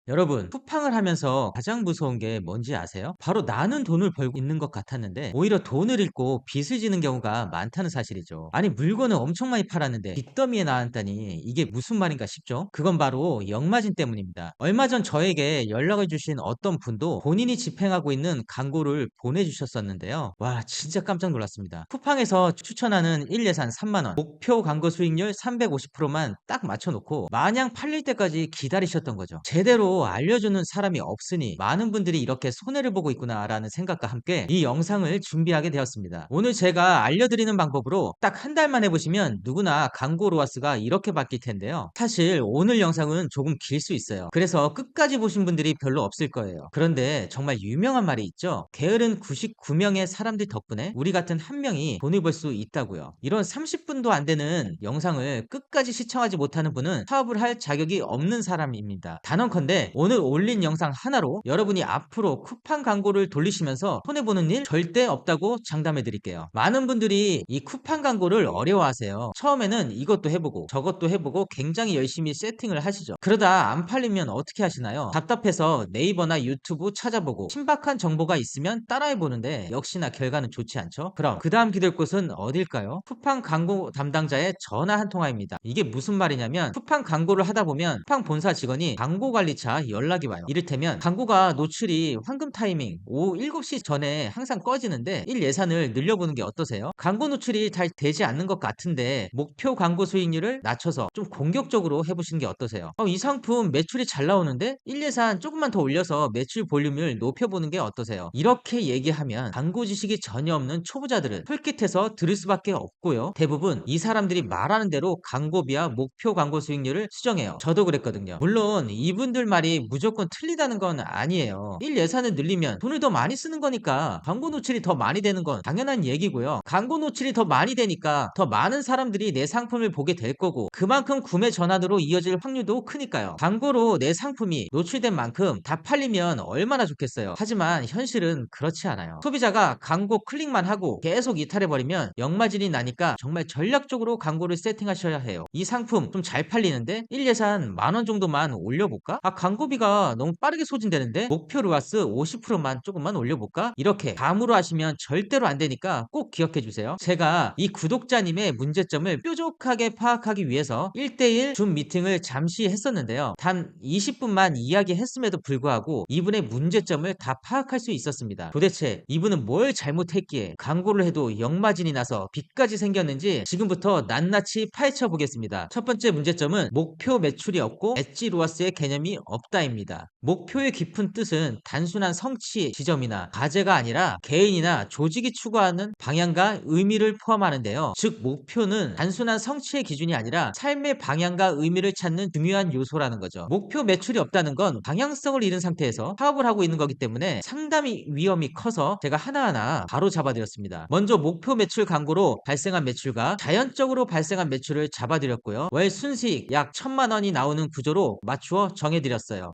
여러분, 쿠팡을 하면서 가장 무서운 게 뭔지 아세요? 바로 나는 돈을 벌고 있는 것 같았는데 오히려 돈을 잃고 빚을 지는 경우가 많다는 사실이죠. 아니, 물건을 엄청 많이 팔았는데 빚더미에 나왔다니 이게 무슨 말인가 싶죠? 그건 바로 역마진 때문입니다. 얼마 전 저에게 연락을 주신 어떤 분도 본인이 집행하고 있는 광고를 보내주셨었는데요. 와, 진짜 깜짝 놀랐습니다. 쿠팡에서 추천하는 1예산 3만 원, 목표 광고 수익률 350%만 딱 맞춰놓고 마냥 팔릴 때까지 기다리셨던 거죠. 제대로 알려주는 사람이 없으니 많은 분들이 이렇게 손해를 보고 있구나라는 생각과 함께 이 영상을 준비하게 되었습니다. 오늘 제가 알려드리는 방법으로 딱 한 달만 해보시면 누구나 광고 로하스가 이렇게 바뀔 텐데요. 사실 오늘 영상은 조금 길 수 있어요. 그래서 끝까지 보신 분들이 별로 없을 거예요. 그런데 정말 유명한 말이 있죠. 게으른 99명의 사람들 덕분에 우리 같은 한 명이 돈을 벌 수 있다고요. 이런 30분도 안 되는 영상을 끝까지 시청하지 못하는 분은 사업을 할 자격이 없는 사람입니다. 단언컨대 오늘 올린 영상 하나로 여러분이 앞으로 쿠팡 광고를 돌리시면서 손해보는 일 절대 없다고 장담해 드릴게요. 많은 분들이 이 쿠팡 광고를 어려워하세요. 처음에는 이것도 해보고 저것도 해보고 굉장히 열심히 세팅을 하시죠. 그러다 안 팔리면 어떻게 하시나요? 답답해서 네이버나 유튜브 찾아보고 신박한 정보가 있으면 따라해보는데 역시나 결과는 좋지 않죠? 그럼 그 다음 기댈 곳은 어딜까요? 쿠팡 광고 담당자의 전화 한 통화입니다. 이게 무슨 말이냐면 쿠팡 광고를 하다 보면 쿠팡 본사 직원이 광고관리차 연락이 와요. 이를테면 광고가 노출이 황금 타이밍 오후 7시 전에 항상 꺼지는데 1 예산을 늘려보는 게 어떠세요? 광고 노출이 잘 되지 않는 것 같은데 목표 광고 수익률을 낮춰서 좀 공격적으로 해보시는 게 어떠세요? 이 상품 매출이 잘 나오는데 1 예산 조금만 더 올려서 매출 볼륨을 높여보는 게 어떠세요? 이렇게 얘기하면 광고 지식이 전혀 없는 초보자들은 솔깃해서 들을 수밖에 없고요. 대부분 이 사람들이 말하는 대로 광고비와 목표 광고 수익률을 수정해요. 저도 그랬거든요. 물론 이분들 말이 무조건 틀리다는 건 아니에요. 1 예산을 늘리면 돈을 더 많이 쓰는 거니까 광고 노출이 더 많이 되는 건 당연한 얘기고요. 광고 노출이 더 많이 되니까 더 많은 사람들이 내 상품을 보게 될 거고 그만큼 구매 전환으로 이어질 확률도 크니까요. 광고로 내 상품이 노출된 만큼 다 팔리면 얼마나 좋겠어요. 하지만 현실은 그렇지 않아요. 소비자가 광고 클릭만 하고 계속 이탈해버리면 역마진이 나니까 정말 전략적으로 광고를 세팅하셔야 해요. 이 상품 좀 잘 팔리는데 1 예산 10,000원 정도만 올려볼까? 광고비가 너무 빠르게 소진되는데 목표 루아스 50%만 조금만 올려볼까? 이렇게 감으로 하시면 절대로 안 되니까 꼭 기억해 주세요. 제가 이 구독자님의 문제점을 뾰족하게 파악하기 위해서 1대1 줌 미팅을 잠시 했었는데요. 단 20분만 이야기했음에도 불구하고 이분의 문제점을 다 파악할 수 있었습니다. 도대체 이분은 뭘 잘못했기에 광고를 해도 역마진이 나서 빚까지 생겼는지 지금부터 낱낱이 파헤쳐 보겠습니다. 첫 번째 문제점은 목표 매출이 없고 엣지 로아스의 개념이 없다입니다. 목표의 깊은 뜻은 단순한 성취 지점이나 과제가 아니라 개인이나 조직이 추구하는 방향과 의미를 포함하는데요. 즉 목표는 단순한 성취의 기준이 아니라 삶의 방향과 의미를 찾는 중요한 요소라는 거죠. 목표 매출이 없다는 건 방향성을 잃은 상태에서 사업을 하고 있는 거기 때문에 상당히 위험이 커서 제가 하나하나 바로 잡아드렸습니다. 먼저 목표 매출 광고로 발생한 매출과 자연적으로 발생한 매출을 잡아드렸고요. 월 순수익 약 1,000만 원이 나오는 구조로 맞추어 정해드렸어요.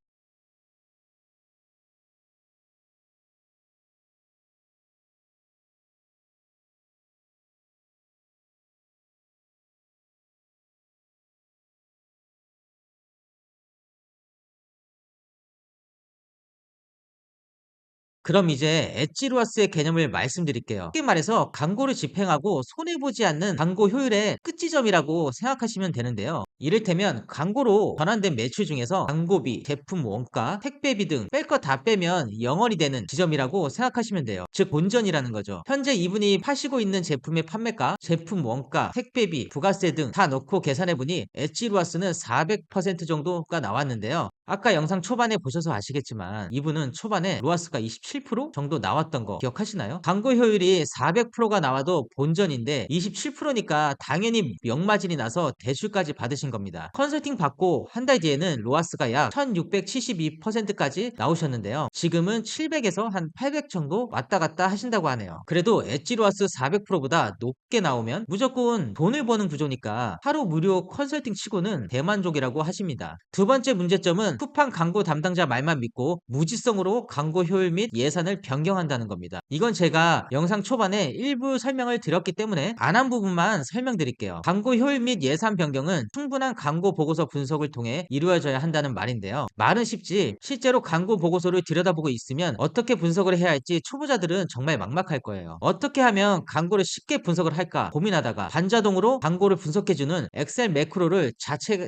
그럼 이제 엣지로아스의 개념을 말씀드릴게요. 쉽게 말해서 광고를 집행하고 손해보지 않는 광고 효율의 끝지점이라고 생각하시면 되는데요. 이를테면 광고로 전환된 매출 중에서 광고비, 제품 원가, 택배비 등 뺄 거 다 빼면 0원이 되는 지점이라고 생각하시면 돼요. 즉 본전이라는 거죠. 현재 이분이 파시고 있는 제품의 판매가, 제품 원가, 택배비, 부가세 등 다 넣고 계산해보니 엣지로아스는 400% 정도가 나왔는데요. 아까 영상 초반에 보셔서 아시겠지만 이분은 초반에 로아스가 27% 정도 나왔던 거 기억하시나요? 광고 효율이 400%가 나와도 본전인데 27%니까 당연히 역마진이 나서 대출까지 받으신 겁니다. 컨설팅 받고 한 달 뒤에는 로아스가 약 1672%까지 나오셨는데요. 지금은 700에서 한 800 정도 왔다 갔다 하신다고 하네요. 그래도 엣지 로아스 400%보다 높게 나오면 무조건 돈을 버는 구조니까 하루 무료 컨설팅 치고는 대만족이라고 하십니다. 두 번째 문제점은 쿠팡 광고 담당자 말만 믿고 무지성으로 광고 효율 및 예산을 변경한다는 겁니다. 이건 제가 영상 초반에 일부 설명을 드렸기 때문에 안 한 부분만 설명드릴게요. 광고 효율 및 예산 변경은 충분한 광고 보고서 분석을 통해 이루어져야 한다는 말인데요. 말은 쉽지 실제로 광고 보고서를 들여다보고 있으면 어떻게 분석을 해야 할지 초보자들은 정말 막막할 거예요. 어떻게 하면 광고를 쉽게 분석을 할까 고민하다가 반자동으로 광고를 분석해주는 엑셀 매크로를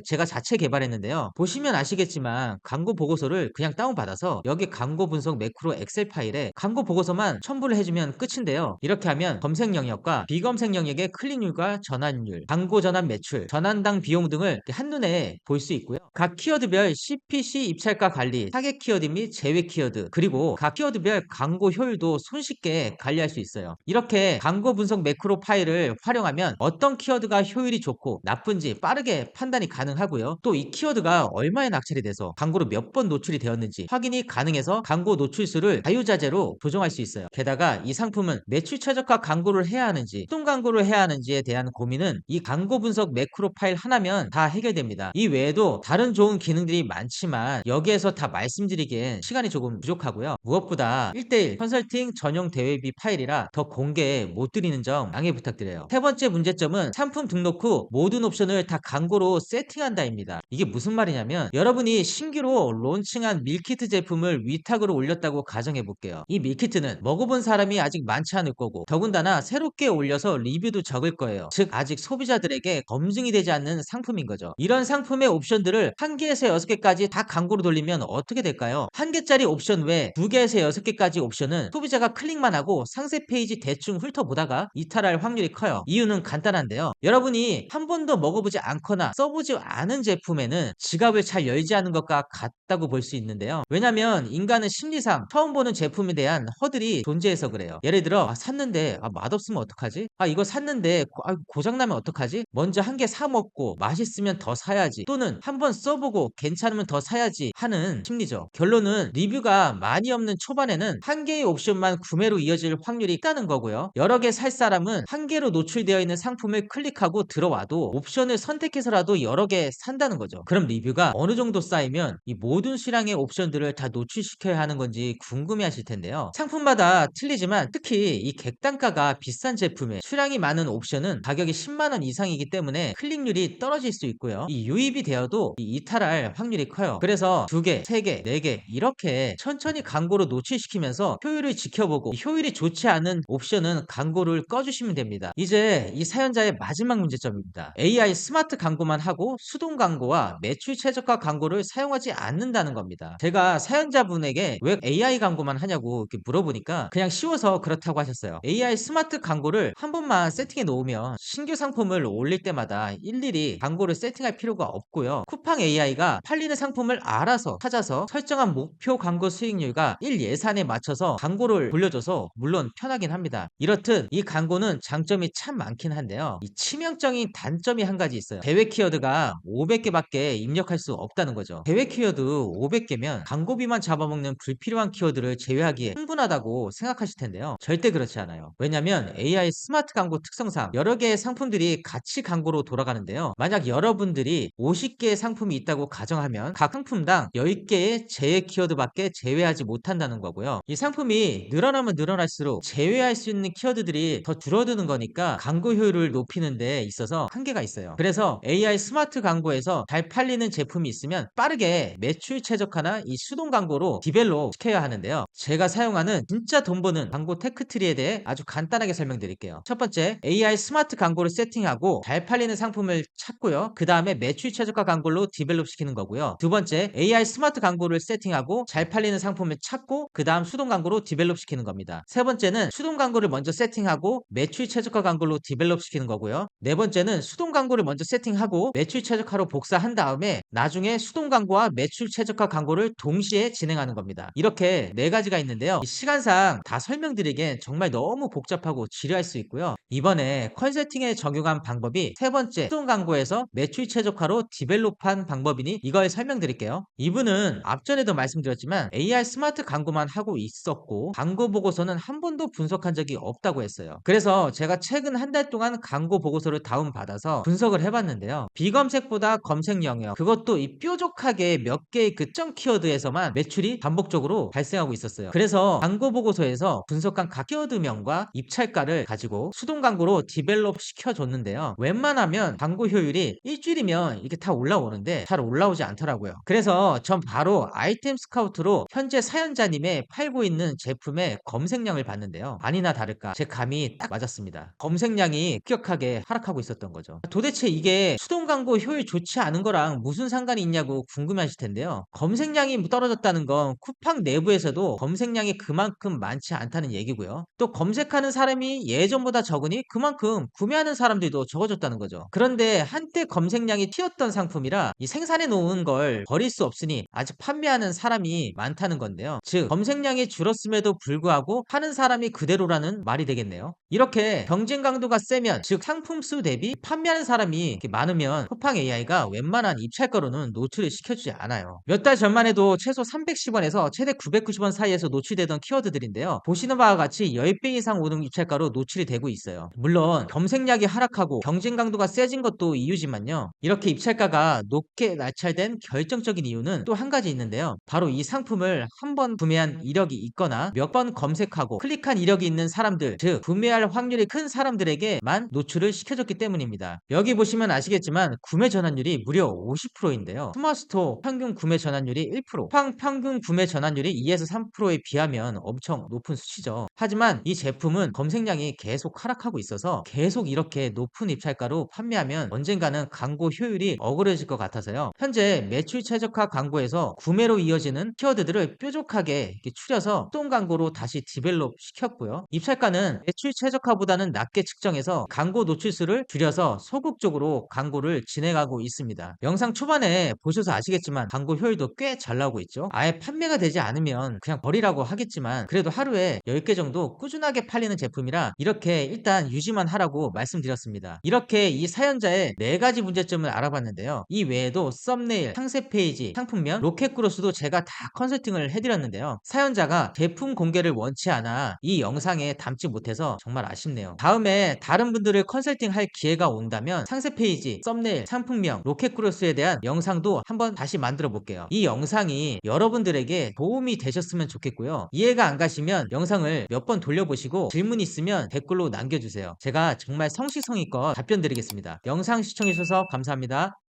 제가 자체 개발했는데요. 보시면 아시겠지만 광고 보고서를 그냥 다운받아서 여기 광고 분석 매크로 엑셀 파일에 광고 보고서만 첨부를 해주면 끝인데요. 이렇게 하면 검색 영역과 비검색 영역의 클릭률과 전환율, 광고 전환 매출, 전환당 비용 등을 한눈에 볼 수 있고요. 각 키워드별 CPC 입찰가 관리, 타겟 키워드 및 제외 키워드, 그리고 각 키워드별 광고 효율도 손쉽게 관리할 수 있어요. 이렇게 광고 분석 매크로 파일을 활용하면 어떤 키워드가 효율이 좋고 나쁜지 빠르게 판단이 가능하고요. 또 이 키워드가 얼마에 낙찰이 돼서 광고로 몇 번 노출이 되었는지 확인이 가능해서 광고 노출수를 자유자재로 조정할 수 있어요. 게다가 이 상품은 매출 최적화 광고를 해야 하는지 수동 광고를 해야 하는지에 대한 고민은 이 광고 분석 매크로 파일 하나면 다 해결됩니다. 이 외에도 다른 좋은 기능들이 많지만 여기에서 다 말씀드리기엔 시간이 조금 부족하고요. 무엇보다 1:1 컨설팅 전용 대회비 파일이라 더 공개 못 드리는 점 양해 부탁드려요. 세 번째 문제점은 상품 등록 후 모든 옵션을 다 광고로 세팅한다입니다. 이게 무슨 말이냐면 여러분이 신규로 론칭한 밀키트 제품을 위탁으로 올렸다고 가정해 볼게요. 이 밀키트는 먹어본 사람이 아직 많지 않을 거고 더군다나 새롭게 올려서 리뷰도 적을 거예요. 즉 아직 소비자들에게 검증이 되지 않는 상품인 거죠. 이런 상품의 옵션들을 1개에서 6개까지 다 광고로 돌리면 어떻게 될까요? 1개짜리 옵션 외 2개에서 6개까지 옵션은 소비자가 클릭만 하고 상세 페이지 대충 훑어보다가 이탈할 확률이 커요. 이유는 간단한데요. 여러분이 한 번도 먹어보지 않거나 써보지 않은 제품에는 지갑을 잘 열지 않은 것과 같다고 볼 수 있는데요. 왜냐면 인간은 심리상 처음 보는 제품에 대한 허들이 존재해서 그래요. 예를 들어 샀는데 맛없으면 어떡하지? 이거 샀는데 고장나면 어떡하지? 먼저 한 개 사 먹고 맛있으면 더 사야지, 또는 한번 써보고 괜찮으면 더 사야지 하는 심리죠. 결론은 리뷰가 많이 없는 초반에는 한 개의 옵션만 구매로 이어질 확률이 있다는 거고요. 여러 개 살 사람은 한 개로 노출되어 있는 상품을 클릭하고 들어와도 옵션을 선택해서라도 여러 개 산다는 거죠. 그럼 리뷰가 어느 정도 쌓이면 이 모든 수량의 옵션들을 다 노출시켜야 하는 건지 궁금해 하실 텐데요. 상품마다 틀리지만 특히 이 객단가가 비싼 제품에 수량이 많은 옵션은 가격이 10만원 이상이기 때문에 클릭률이 떨어질 수 있고요. 이 유입이 되어도 이탈할 확률이 커요. 그래서 2개, 3개, 4개 이렇게 천천히 광고로 노출시키면서 효율을 지켜보고 효율이 좋지 않은 옵션은 광고를 꺼주시면 됩니다. 이제 이 사연자의 마지막 문제점입니다. AI 스마트 광고만 하고 수동 광고와 매출 최적화 광고를 사용하지 않는다는 겁니다. 제가 사연자분에게 왜 AI 광고만 하냐고 이렇게 물어보니까 그냥 쉬워서 그렇다고 하셨어요. AI 스마트 광고를 한 번만 세팅해 놓으면 신규 상품을 올릴 때마다 일일이 광고를 세팅할 필요가 없고요. 쿠팡 AI가 팔리는 상품을 알아서 찾아서 설정한 목표 광고 수익률과 일 예산에 맞춰서 광고를 돌려줘서 물론 편하긴 합니다. 이렇듯 이 광고는 장점이 참 많긴 한데요. 이 치명적인 단점이 한 가지 있어요. 대외 키워드가 500개밖에 입력할 수 없다는 거죠. 대외 키워드 500개면 광고비만 잡아먹는 불필요한 키워드를 제외하기에 충분하다고 생각하실 텐데요. 절대 그렇지 않아요. 왜냐면 AI 스마트 광고 특성상 여러 개의 상품들이 같이 광고로 돌아가는데요. 만약 여러분들이 50개의 상품이 있다고 가정하면 각 상품당 10개의 제외 키워드밖에 제외하지 못한다는 거고요. 이 상품이 늘어나면 늘어날수록 제외할 수 있는 키워드들이 더 줄어드는 거니까 광고 효율을 높이는 데 있어서 한계가 있어요. 그래서 AI 스마트 광고에서 잘 팔리는 제품이 있으면 빠르게 매출 최적화나 이 수동 광고로 디벨롭 시켜야 하는데요. 제가 사용하는 진짜 돈 버는 광고 테크트리에 대해 아주 간단하게 설명드릴게요. 첫 번째, AI 스마트 광고를 세팅하고 잘 팔리는 상품을 찾고요. 그 다음에 매출 최저가 광고로 디벨롭 시키는 거고요. 두 번째, AI 스마트 광고를 세팅하고 잘 팔리는 상품을 찾고 그 다음 수동 광고로 디벨롭 시키는 겁니다. 세 번째는 수동 광고를 먼저 세팅하고 매출 최저가 광고로 디벨롭 시키는 거고요. 네 번째는 수동 광고를 먼저 세팅하고 매출 최저가로 복사한 다음에 나중에 수동 광고와 매출 최저가 광고를 동시에 진행하는 겁니다. 이렇게 네 가지가 있는데요. 시간상 다 설명드리기엔 정말 너무 복잡하고 지루할 수 있고요. 이번에 컨설팅에 적용한 방법이 세 번째 수동 광고에서 매출 최적화로 디벨롭한 방법이니 이걸 설명드릴게요. 이분은 앞전에도 말씀드렸지만 AI 스마트 광고만 하고 있었고 광고 보고서는 한 번도 분석한 적이 없다고 했어요. 그래서 제가 최근 한 달 동안 광고 보고서를 다운받아서 분석을 해봤는데요. 비검색보다 검색 영역, 그것도 이 뾰족하게 몇 개의 그 특정 키워드에서만 매출이 반복적으로 발생하고 있었어요. 있었어요. 그래서 광고 보고서에서 분석한 각 키워드명과 입찰가를 가지고 수동 광고로 디벨롭 시켜줬는데요. 웬만하면 광고 효율이 일주일이면 이게 다 올라오는데 잘 올라오지 않더라고요. 그래서 전 바로 아이템 스카우트로 현재 사연자님의 팔고 있는 제품의 검색량을 봤는데요. 아니나 다를까 제 감이 딱 맞았습니다. 검색량이 급격하게 하락하고 있었던 거죠. 도대체 이게 수동 광고 효율 좋지 않은 거랑 무슨 상관이 있냐고 궁금해하실 텐데요. 검색량이 떨어졌다는 건 쿠팡 내부에서도 검색량이 그만큼 많지 않다는 얘기고요. 또 검색하는 사람이 예전보다 적으니 그만큼 구매하는 사람들도 적어졌다는 거죠. 그런데 한때 검색량이 튀었던 상품이라 이 생산해 놓은 걸 버릴 수 없으니 아직 판매하는 사람이 많다는 건데요. 즉 검색량이 줄었음에도 불구하고 파는 사람이 그대로라는 말이 되겠네요. 이렇게 경쟁 강도가 세면 즉 상품 수 대비 판매하는 사람이 이렇게 많으면 쿠팡 AI가 웬만한 입찰가로는 노출을 시켜주지 않아요. 몇 달 전만 해도 최소 310원에서 최대 990원 사이에서 노출되던 키워드들인데요. 보시는 바와 같이 10배 이상 오는 입찰가로 노출이 되고 있어요. 물론 검색량이 하락하고 경쟁 강도가 세진 것도 이유지만요. 이렇게 입찰가가 높게 낙찰된 결정적인 이유는 또 한 가지 있는데요. 바로 이 상품을 한 번 구매한 이력이 있거나 몇 번 검색하고 클릭한 이력이 있는 사람들, 즉 구매할 확률이 큰 사람들에게만 노출을 시켜줬기 때문입니다. 여기 보시면 아시겠지만 구매 전환율이 무려 50%인데요. 스마스토어 평균 구매 전환율이 1%, 쿠팡 평균 구매 전환율이 2에서 3%에 비하면 엄청 높은 수치죠. 하지만 이 제품은 검색량이 계속 하락하고 있어서 계속 이렇게 높은 입찰가로 판매하면 언젠가는 광고 효율이 억울해질 것 같아서요. 현재 매출 최적화 광고에서 구매로 이어지는 키워드들을 뾰족하게 이렇게 추려서 수동 광고로 다시 디벨롭 시켰고요. 입찰가는 매출 최적화보다는 낮게 측정해서 광고 노출수를 줄여서 소극적으로 광고를 진행하고 있습니다. 영상 초반에 보셔서 아시겠지만 광고 효율도 꽤 잘 나오고 있죠. 아예 판매가 되지 않으면 그냥 버리라고 하겠지만 그래도 하루에 10개 정도 꾸준하게 팔리는 제품이라 이렇게 일단 유지만 하라고 말씀드렸습니다. 이렇게 이 사연자의 4가지 문제점을 알아봤는데요. 이 외에도 썸네일, 상세 페이지, 상품명, 로켓크로스도 제가 다 컨설팅을 해드렸는데요. 사연자가 제품 공개를 원치 않아 이 영상에 담지 못해서 정말 아쉽네요. 다음에 다른 분들을 컨설팅할 기회가 온다면 상세 페이지, 썸네일, 상품명, 로켓크로스에 대한 영상도 한번 다시 만들어 볼게요. 이 영상이 여러분들에게 도움이 되셨으면 좋겠고요. 이해가 안 가시면 영상을 몇 번 돌려보시고 질문 있으면 댓글로 남겨주세요. 제가 정말 성실성의껏 답변 드리겠습니다. 영상 시청해주셔서 감사합니다.